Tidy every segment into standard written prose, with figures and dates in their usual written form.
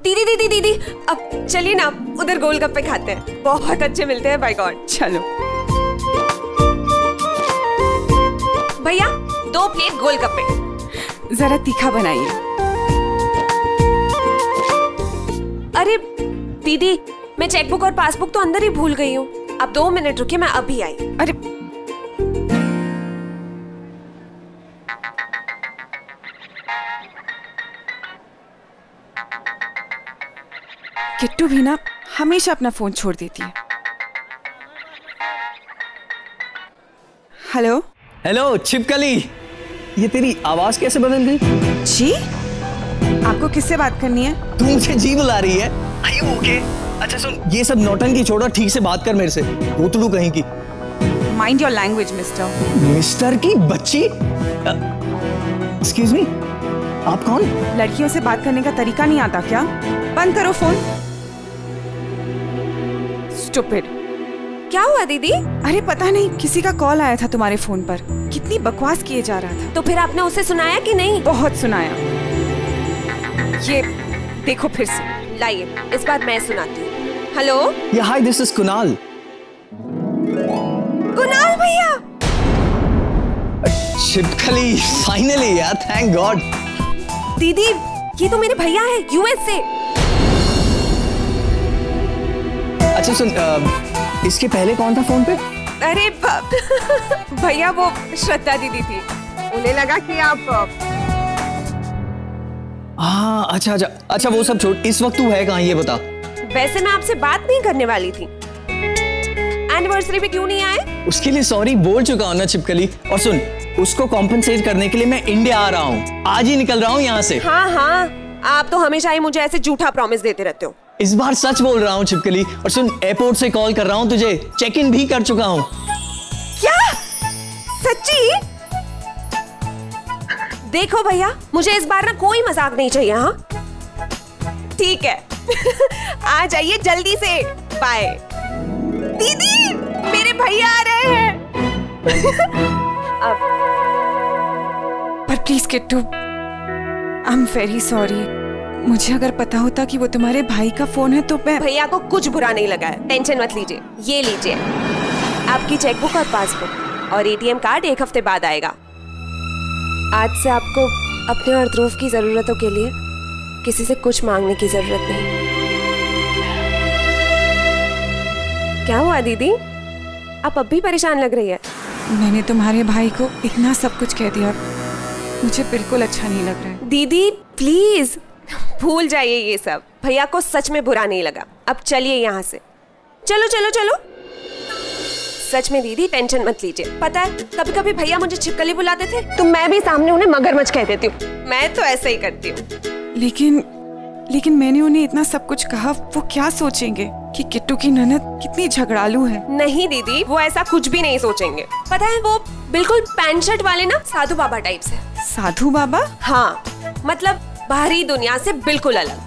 दीदी दीदी दीदी, अब चलिए ना उधर गोलगप्पे खाते हैं, बहुत अच्छे मिलते हैं, बाय गॉड। चलो भैया 2 प्लेट गोलगप्पे। जरा तीखा बनाइए। अरे दीदी, मैं चेकबुक और पासबुक तो अंदर ही भूल गई हूँ। अब 2 मिनट रुकिए, मैं अभी आई। अरे किट्टू भी ना हमेशा अपना फोन छोड़ देती है। हेलो हेलो छिपकली, ये तेरी आवाज कैसे बदल गई? जी, आपको किससे बात करनी है? तू मुझे जी बुला रही है? Are you okay? अच्छा सुन, ये सब नौटंकी छोड़ो, ठीक से बात कर मेरे से। भूतड़ू कहीं की। Mind your language mister. Mister की बच्ची? एक्सक्यूज मी, आप कौन? लड़कियों से बात करने का तरीका नहीं आता क्या? बंद करो फोन। स्टूपिड। क्या हुआ दीदी? अरे पता नहीं, किसी का कॉल आया था तुम्हारे फोन पर, कितनी बकवास किए जा रहा था। तो फिर आपने उसे सुनाया कि नहीं? बहुत सुनाया। ये देखो फिर से। लाइए, इस बार मैं सुनाती हूँ। हेलो। या हाय, दिस इज कुणाल। कुणाल भैया। छिपकली, फाइनली यार, थैंक गॉड। दीदी, ये तो मेरे भैया है यूएस से। अच्छा सुन, इसके पहले कौन था फोन पे? अरे भैया, वो श्रद्धा दीदी थी। उन्हें लगा कि आप हाँ, अच्छा अच्छा अच्छा, वो सब छोड़, इस वक्त तू है कहाँ ये बता। वैसे मैं आपसे बात नहीं करने वाली थी। एनिवर्सरी पे क्यों नहीं आए? उसके लिए सॉरी बोल चुका हूँ ना छिपकली। और सुन, उसको कॉम्पनसेट करने के लिए मैं इंडिया आ रहा हूँ, आज ही निकल रहा हूँ यहाँ से। हाँ हाँ, आप तो हमेशा ही मुझे ऐसे झूठा प्रॉमिस देते रहते हो। इस बार सच बोल रहा हूँ छिपकली। और सुन, एयरपोर्ट से कॉल कर रहा हूँ तुझे, चेक इन भी कर चुका हूँ। क्या? सच्ची? देखो भैया, मुझे इस बार ना कोई मजाक नहीं चाहिए। हाँ ठीक है। आ जाइए जल्दी से। बाय। दीदी, मेरे भैया आ रहे हैं। अब पर please Kittu, I am very sorry. मुझे अगर पता होता कि वो तुम्हारे भाई का फोन है तो मैं। भैया को कुछ बुरा नहीं लगा है, टेंशन मत लीजिए। ये लीजिए आपकी चेकबुक और पासबुक, और एटीएम कार्ड 1 हफ्ते बाद आएगा। आज से आपको अपने और ध्रुव की जरूरतों के लिए किसी से कुछ मांगने की जरूरत नहीं। क्या हुआ दीदी, आप अब भी परेशान लग रही है? मैंने तुम्हारे भाई को इतना सब कुछ कह दिया, मुझे बिल्कुल अच्छा नहीं लग रहा है। दीदी प्लीज भूल जाइए ये सब। भैया को सच में बुरा नहीं लगा। अब चलिए यहाँ से। चलो चलो चलो। सच में दीदी टेंशन मत लीजिए। पता है, कभी कभी भैया मुझे छिपकली बुलाते थे तो मैं भी सामने उन्हें मगरमच्छ कह देती हूँ। मैं तो ऐसे ही करती हूँ। लेकिन मैंने उन्हें इतना सब कुछ कहा, वो क्या सोचेंगे कि किट्टू की ननद कितनी झगड़ालू है। नहीं दीदी, वो ऐसा कुछ भी नहीं सोचेंगे। पता है, वो बिल्कुल पैंट शर्ट वाले ना साधु बाबा टाइप से। साधु बाबा? हाँ, मतलब बाहरी दुनिया से बिल्कुल अलग,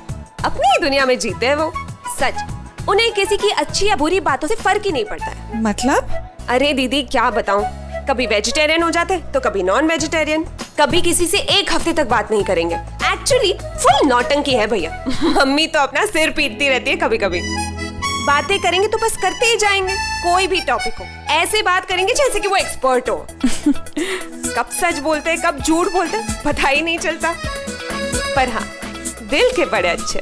अपनी ही दुनिया में जीते हैं वो। सच, उन्हें किसी की अच्छी या बुरी बातों से फर्क ही नहीं पड़ता है। मतलब? अरे दीदी क्या बताऊं, कभी वेजिटेरियन हो जाते तो कभी नॉन वेजिटेरियन, कभी किसी से 1 हफ्ते तक बात नहीं करेंगे। एक्चुअली फुल नौटंकी है भैया। मम्मी तो अपना सिर पीटती रहती है कभी कभी। बातें करेंगे तो बस करते ही जाएंगे, कोई भी टॉपिक हो ऐसे बात करेंगे जैसे कि वो एक्सपर्ट हो। कब सच बोलते हैं कब झूठ बोलते हैं पता ही नहीं चलता। पर हाँ, दिल के बड़े अच्छे।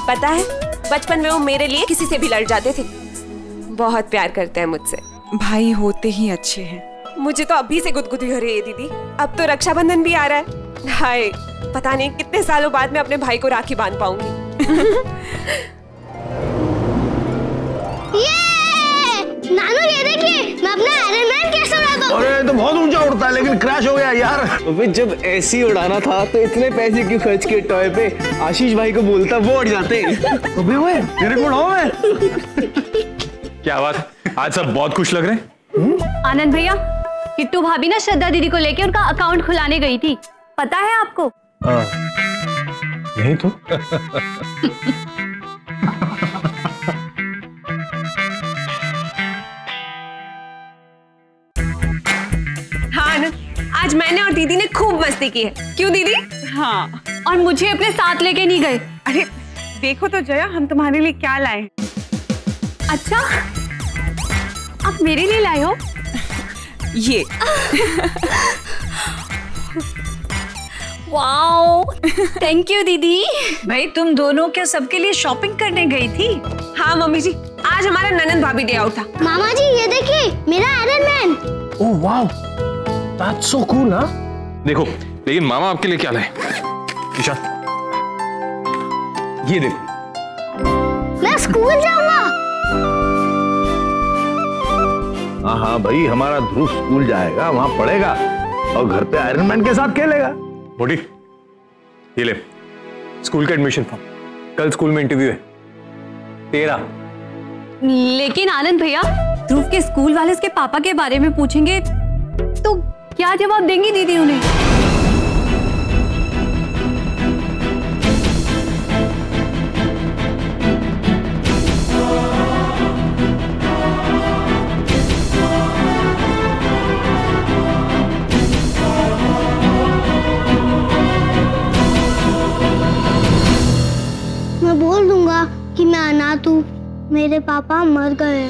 पता है, बचपन में वो मेरे लिए किसी से भी लड़ जाते थे। बहुत प्यार करते हैं मुझसे। भाई होते ही अच्छे हैं। मुझे तो अभी से गुदगुदी हो रही है दीदी। अब तो रक्षाबंधन भी आ रहा है। हाय, पता नहीं कितने सालों बाद मैं अपने भाई को राखी बांध पाऊंगी। नानू ये देखिए, मैं अपना आयरन मैन कैसे उड़ाता हूं। अरे तो बहुत ऊंचा उड़ता है लेकिन क्रैश हो गया यार। अबे जब ऐसे ही उड़ाना था तो इतने पैसे क्यों खर्च किए टॉय पे? आशीष भाई को बोलता वो उड़ जाते। अबे ओए, तेरे को उड़ाऊं मैं? क्या बात, आज सब बहुत खुश लग रहे हैं। आनंद भैया, किट्टू भाभी ना श्रद्धा दीदी को लेके उनका अकाउंट खुलाने गई थी, पता है आपको? नहीं तो। हाँ ना, आज मैंने और दीदी ने खूब मस्ती की है। क्यों दीदी? हाँ। और मुझे अपने साथ लेके नहीं गए। अरे देखो तो जया, हम तुम्हारे लिए क्या लाए। अच्छा, आप मेरे लिए लाए हो? ये वाओ, थैंक यू दीदी। भाई तुम दोनों क्या सबके लिए शॉपिंग करने गई थी? हाँ मम्मी जी, आज हमारा ननंद भाभी डे आउट था। मामा जी ये देखिए, मेरा iron man. Oh wow, that's so cool. हाँ देखो, लेकिन मामा आपके लिए क्या लाए? ईशा, ये देखो। मैं स्कूल जाऊंगा। हाँ हाँ भाई, हमारा ध्रुव स्कूल जाएगा, वहाँ पढ़ेगा और घर पे आयरन मैन के साथ खेलेगा। मोटी, ये ले स्कूल का एडमिशन फॉर्म। कल स्कूल में इंटरव्यू है तेरा। लेकिन आनंद भैया, ध्रुव के स्कूल वाले उसके पापा के बारे में पूछेंगे तो क्या जवाब देंगी दीदी उन्हें? मैं बोल दूंगा कि मैं अनाथ हूँ, मेरे पापा मर गए।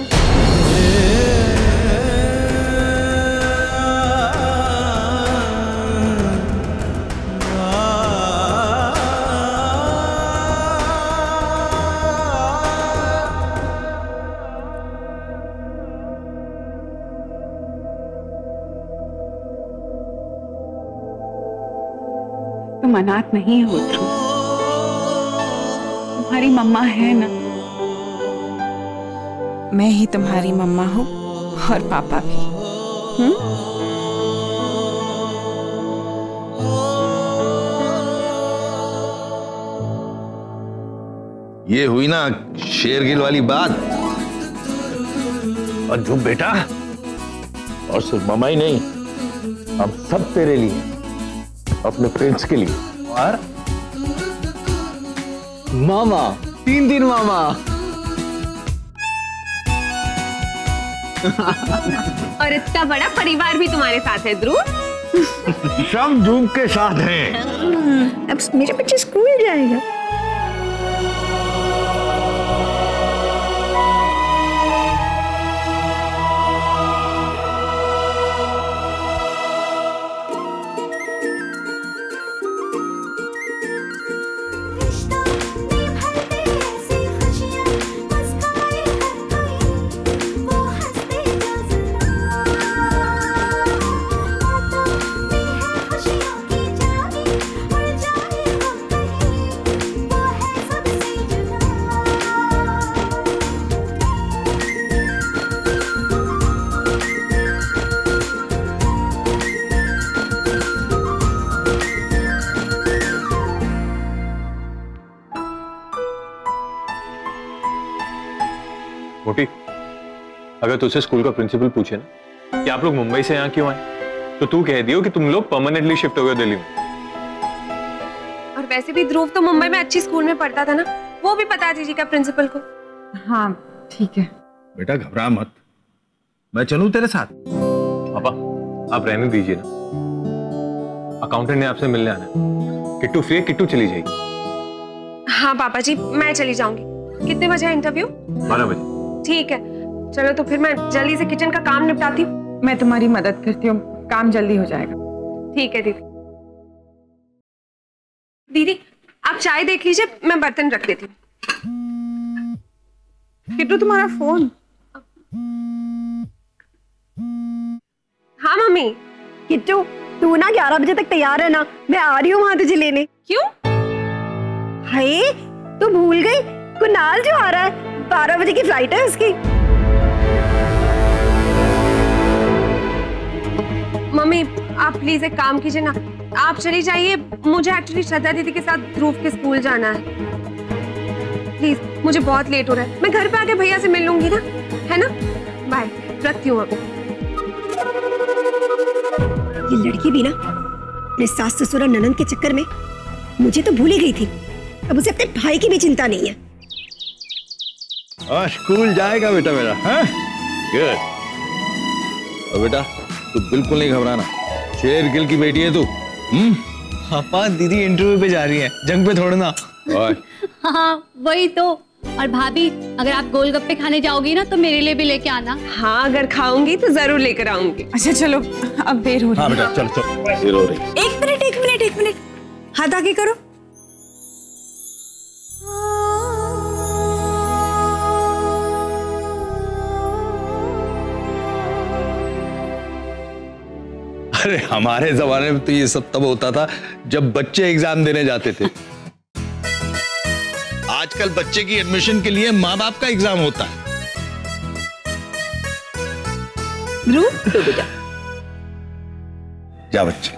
तुम अनाथ नहीं हो ध्रुव, तुम्हारी मम्मा है ना। मैं ही तुम्हारी मम्मा हूँ और पापा भी। ये हुई ना शेरगिल वाली बात। और जो बेटा, और सिर्फ मामा ही नहीं, हम सब तेरे लिए, अपने प्रिंस के लिए। और मामा, 3 दिन मामा। और इतना बड़ा परिवार भी तुम्हारे साथ है ध्रुव। सब ध्रुव के साथ हैं। अब मेरे बच्चे स्कूल जाएगा। मोटी, अगर तुझसे स्कूल का प्रिंसिपल पूछे ना कि आप लोग मुंबई से यहाँ क्यों आए, तो तू कह दियो कि तुम लोग परमानेंटली शिफ्ट हो गए दिल्ली में। और वैसे भी ध्रुव तो मुंबई में अच्छी स्कूल में पढ़ता था ना, वो भी बता दीजिएगा प्रिंसिपल को। हाँ ठीक है। बेटा घबरा मत, मैं चलूं तेरे साथ। पापा आप रहने दीजिए ना, अकाउंटेंट ने आपसे मिलने आना है। किट्टू फ्री है, किट्टू चली जाएगी। हाँ पापा जी, मैं चली जाऊंगी। कितने बजे है इंटरव्यू? 12 बजे। ठीक है, चलो तो फिर मैं जल्दी से किचन का काम निपटाती हूँ। मैं तुम्हारी मदद करती हूँ, काम जल्दी हो जाएगा। ठीक है दीदी। दीदी आप चाय देख लीजिए, मैं बर्तन रख देती हूँ। किट्टू तुम्हारा फोन। हाँ मम्मी। किट्टू तू ना 11 बजे तक तैयार है ना, मैं आ रही हूँ वहां तुझे लेने। क्यों? हाय तू भूल गई, कुणाल जो आ रहा है, 12 बजे की फ्लाइट है उसकी। मम्मी आप प्लीज एक काम कीजिए ना, आप चली जाइए। मुझे एक्चुअली श्रद्धा दीदी के साथ ध्रुव के स्कूल जाना है। प्लीज, मुझे बहुत लेट हो रहा है। मैं घर पे आके भैया से मिल लूंगी ना, है ना? बाय, रखती हूँ अभी। ये लड़की भी ना अपने सास ससुर और ननंद के चक्कर में मुझे तो भूल ही गई थी। अब उसे अपने भाई की भी चिंता नहीं है। स्कूल जाएगा बेटा मेरा। हाँ गुड। और बेटा तू बिल्कुल नहीं घबराना, शेरगिल की बेटी है तू। पापा दीदी इंटरव्यू पे जा रही है, जंग पे थोड़ा ना। हाँ वही तो। और भाभी अगर आप गोलगप्पे खाने जाओगी ना तो मेरे लिए भी लेके आना। हाँ अगर खाऊंगी तो जरूर लेकर आऊंगी। अच्छा चलो, अब देर हो रही है। हाँ बेटा चल चल, देर हो रही है। एक मिनट, हाथ आगे करो। अरे हमारे जमाने में तो ये सब तब होता था जब बच्चे एग्जाम देने जाते थे। आजकल बच्चे की एडमिशन के लिए माँ बाप का एग्जाम होता है। जा बच्चे,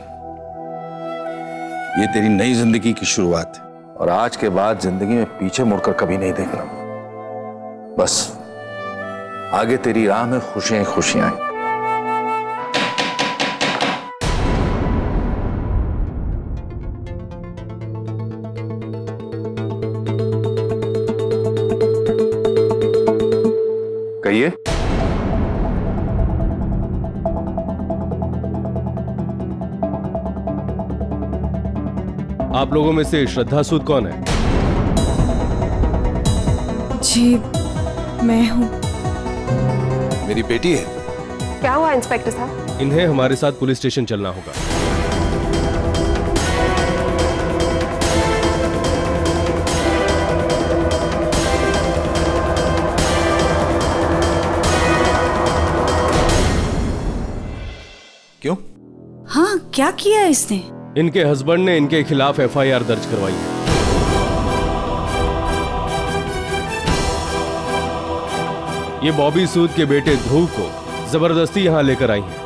ये तेरी नई जिंदगी की शुरुआत है और आज के बाद जिंदगी में पीछे मुड़कर कभी नहीं देखना। बस आगे तेरी राह में खुशियां खुशियां हैं। कहिए। आप लोगों में से श्रद्धा सूद कौन है? जी मैं हूँ। मेरी बेटी है। क्या हुआ इंस्पेक्टर साहब? इन्हें हमारे साथ पुलिस स्टेशन चलना होगा। क्यों? हाँ क्या किया इसने? इनके हस्बैंड ने इनके खिलाफ एफआईआर दर्ज करवाई है। ये बॉबी सूद के बेटे ध्रुव को जबरदस्ती यहां लेकर आई हैं।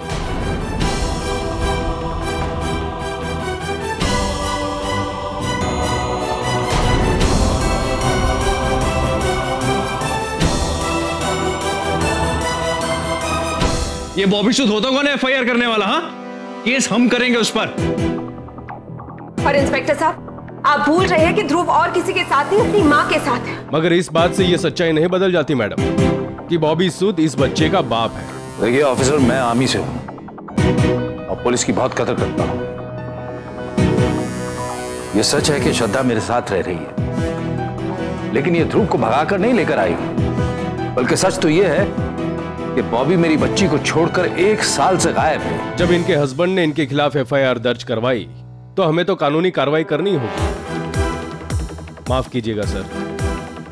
ये बॉबी सूद होता कौन है एफआईआर करने वाला? हाँ, केस हम करेंगे उस पर। पर इंस्पेक्टर साहब आप भूल रहे हैं कि ध्रुव और किसी के साथ नहीं, अपनी माँ के साथ है। मगर इस बात से ये सच्चाई नहीं बदल जाती मैडम कि बॉबी सूद इस बच्चे का बाप है। देखिए ऑफिसर, मैं आर्मी से हूं और पुलिस की बहुत कदर करता हूं। यह सच है कि श्रद्धा मेरे साथ रह रही है, लेकिन ये ध्रुव को भगाकर नहीं लेकर आई, बल्कि सच तो यह है कि बॉबी मेरी बच्ची को छोड़कर 1 साल से गायब है। जब इनके हस्बैंड ने इनके खिलाफ एफआईआर दर्ज करवाई तो हमें तो कानूनी कार्रवाई करनी होगी। माफ कीजिएगा सर,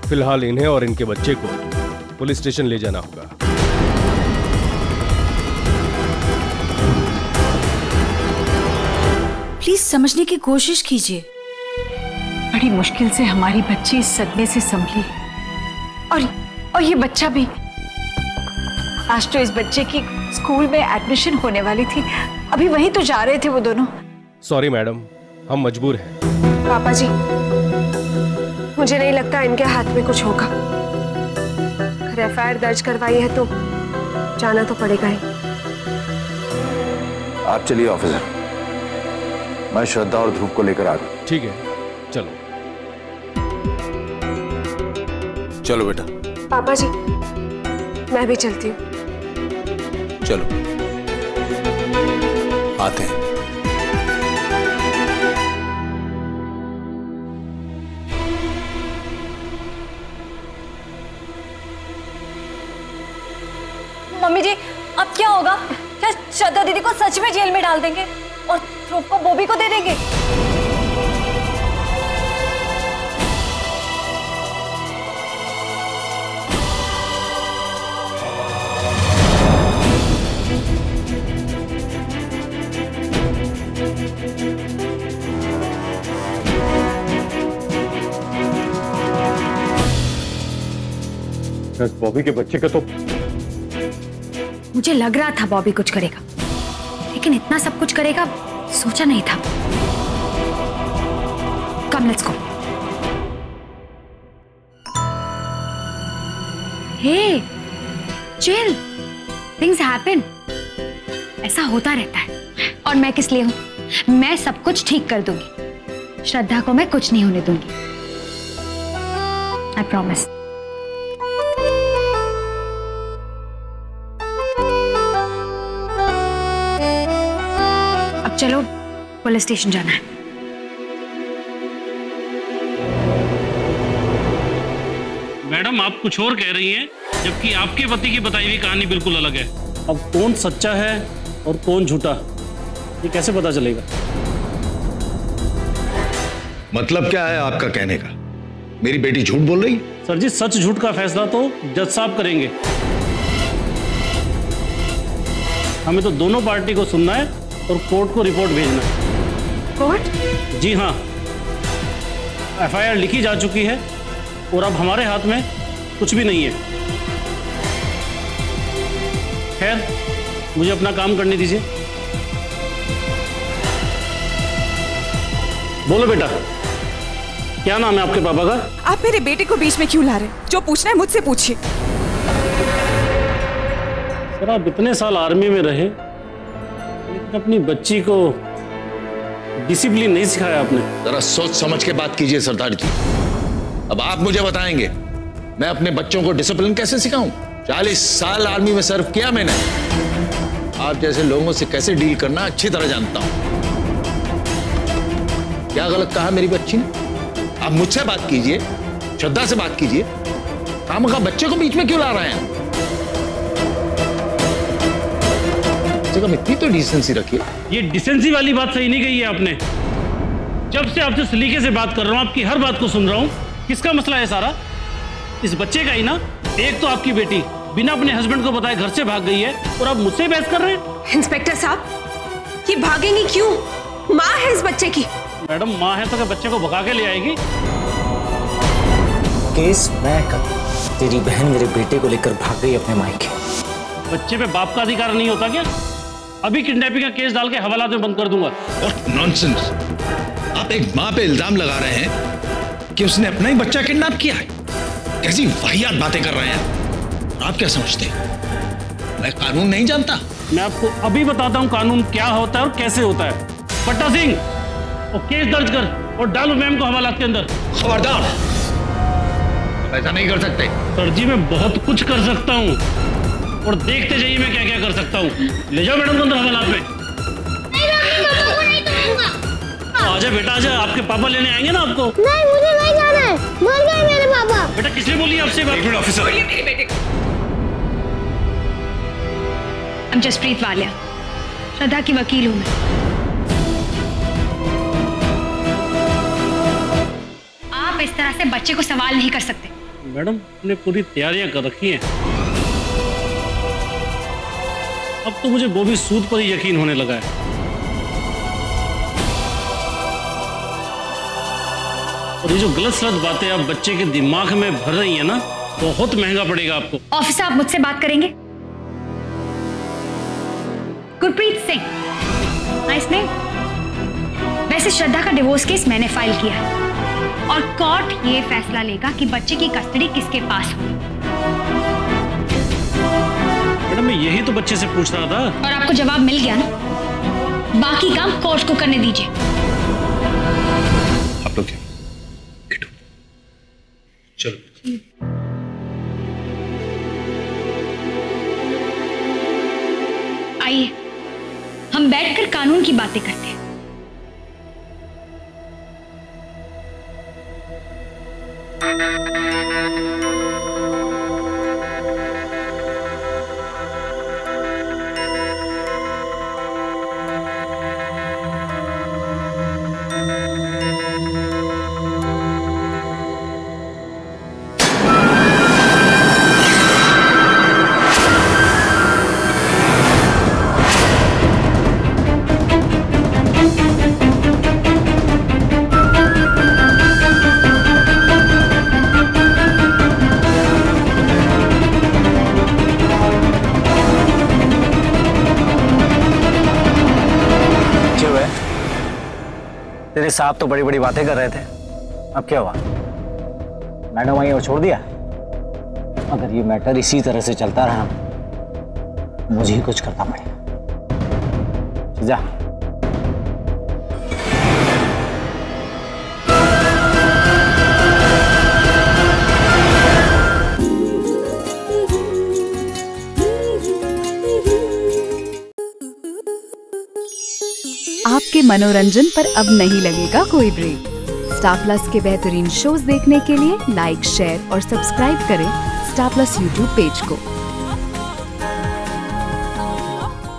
फिलहाल इन्हें और इनके बच्चे को पुलिस स्टेशन ले जाना होगा। प्लीज समझने की कोशिश कीजिए। बड़ी मुश्किल से हमारी बच्ची इस सदमे से संभली और ये बच्चा भी। आज तो इस बच्चे की स्कूल में एडमिशन होने वाली थी, अभी वहीं तो जा रहे थे वो दोनों। सॉरी मैडम, हम मजबूर हैं। पापा जी मुझे नहीं लगता इनके हाथ में कुछ होगा। अगर एफआईआर दर्ज करवाई है तो जाना तो पड़ेगा ही। आप चलिए ऑफिसर, मैं श्रद्धा और ध्रुव को लेकर आ गया। ठीक है चलो। चलो बेटा। पापा जी मैं भी चलती हूँ। चलो आते हैं। मम्मी जी अब क्या होगा? क्या श्रद्धा दीदी को सच में जेल में डाल देंगे और ध्रुव को बॉबी को दे देंगे? बॉबी के बच्चे का तो मुझे लग रहा था बॉबी कुछ करेगा, लेकिन इतना सब कुछ करेगा सोचा नहीं था। Come let's go. Hey chill, things happen. ऐसा होता रहता है। और मैं किस लिए हूं? मैं सब कुछ ठीक कर दूंगी। श्रद्धा को मैं कुछ नहीं होने दूंगी। I promise. चलो पुलिस स्टेशन जाना है। मैडम, आप कुछ और कह रही हैं, जबकि आपके पति की बताई हुई कहानी बिल्कुल अलग है। अब कौन सच्चा है और कौन झूठा, ये कैसे पता चलेगा? मतलब क्या है आपका कहने का? मेरी बेटी झूठ बोल रही है? सर जी, सच झूठ का फैसला तो जज साहब करेंगे। हमें तो दोनों पार्टी को सुनना है और कोर्ट को रिपोर्ट भेजना है। कोर्ट? जी हाँ, एफआईआर लिखी जा चुकी है और अब हमारे हाथ में कुछ भी नहीं है। खैर, मुझे अपना काम करने दीजिए। बोलो बेटा, क्या नाम है आपके पापा का? आप मेरे बेटे को बीच में क्यों ला रहे हैं? जो पूछना है मुझसे पूछिए। सर, आप इतने साल आर्मी में रहे, लेकिन अपनी बच्ची को डिसिप्लिन नहीं सिखाया आपने। जरा सोच समझ के बात कीजिए सरदार जी। अब आप मुझे बताएंगे मैं अपने बच्चों को डिसिप्लिन कैसे सिखाऊं? 40 साल आर्मी में सर्व किया मैंने। आप जैसे लोगों से कैसे डील करना अच्छी तरह जानता हूं। क्या गलत कहा मेरी बच्ची ने? आप मुझसे बात कीजिए, श्रद्धा से बात कीजिए। खामखा बच्चे को बीच में क्यों ला रहे हैं? इतनी तो डिसेंसी रखिए। ये डिसेंसी वाली बात सही नहीं कही है आपने। जब से आपसे सलीके से बात कर रहा हूं, आपकी हर बात को सुन रहा हूं। किसका मसला है सारा? इस बच्चे का ही ना। एक तो आपकी बेटी बिना अपने हस्बैंड को बताए घर से भाग गई है और आप मुझसे बहस कर रहे हैं। इंस्पेक्टर साहब, ये भागेंगी क्यों? माँ है इस बच्चे की। मैडम, माँ है तो क्या बच्चे को भगा के ले आएगी? केस मैं कर, तेरी बहन मेरे बेटे को लेकर भाग गई अपने मायके। बच्चे पे बाप का अधिकार नहीं होता क्या? अभी किडनैपिंग का केस डाल के हवालात में बंद कर दूंगा। What nonsense! आप एक माँ पे इल्जाम लगा रहे हैं कि उसने अपना ही बच्चा किडनैप किया है। कैसी वाहियात बातें कर रहे हैं। आप क्या समझते हैं मैं कानून नहीं जानता? मैं आपको अभी बताता हूँ कानून क्या होता है और कैसे होता है। पट्टा सिंह, और केस दर्ज कर और डालो मैम को हवालात के अंदर। खबरदार, ऐसा नहीं कर सकते। सर जी, मैं बहुत कुछ कर सकता हूँ और देखते जाइए मैं क्या क्या कर सकता हूँ। ले जाओ मैडम को अंदर हवालात में। आजा बेटा, आजा। आपके पापा लेने आएंगे ना आपको। नहीं, मुझे नहीं जाना है। मर गए मेरे पापा। बेटा, किसने बोली आपसे बात? ऑफिसर, I'm जसप्रीत वालिया, श्रद्धा की वकील हूँ मैं। आप इस तरह से बच्चे को सवाल नहीं कर सकते। मैडम, हमने पूरी तैयारियां कर रखी हैं। अब तो मुझे वो भी सूद पर ही यकीन होने लगा है। और ये जो गलत सलत बातें आप बच्चे के दिमाग में भर रही हैं ना, बहुत महंगा पड़ेगा आपको। ऑफिसर, आप मुझसे बात करेंगे? Gurpreet Singh, nice name. वैसे श्रद्धा का डिवोर्स केस मैंने फाइल किया है और कोर्ट ये फैसला लेगा कि बच्चे की कस्टडी किसके पास हो। मैडम, मैं यही तो बच्चे से पूछ रहा था। और आपको जवाब मिल गया ना? बाकी काम कोर्ट को करने दीजिए। आप लोग चलो। आइए, हम बैठकर कानून की बातें करते हैं। तेरे साहब तो बड़ी बड़ी बातें कर रहे थे, अब क्या हुआ? मैडम वहीं और छोड़ दिया? अगर ये मैटर इसी तरह से चलता रहा मुझे ही कुछ करना पड़ेगा। जा। आपके मनोरंजन पर अब नहीं लगेगा कोई ब्रेक। स्टार प्लस के बेहतरीन शोज देखने के लिए लाइक, शेयर और सब्सक्राइब करें स्टार प्लस यूट्यूब पेज को।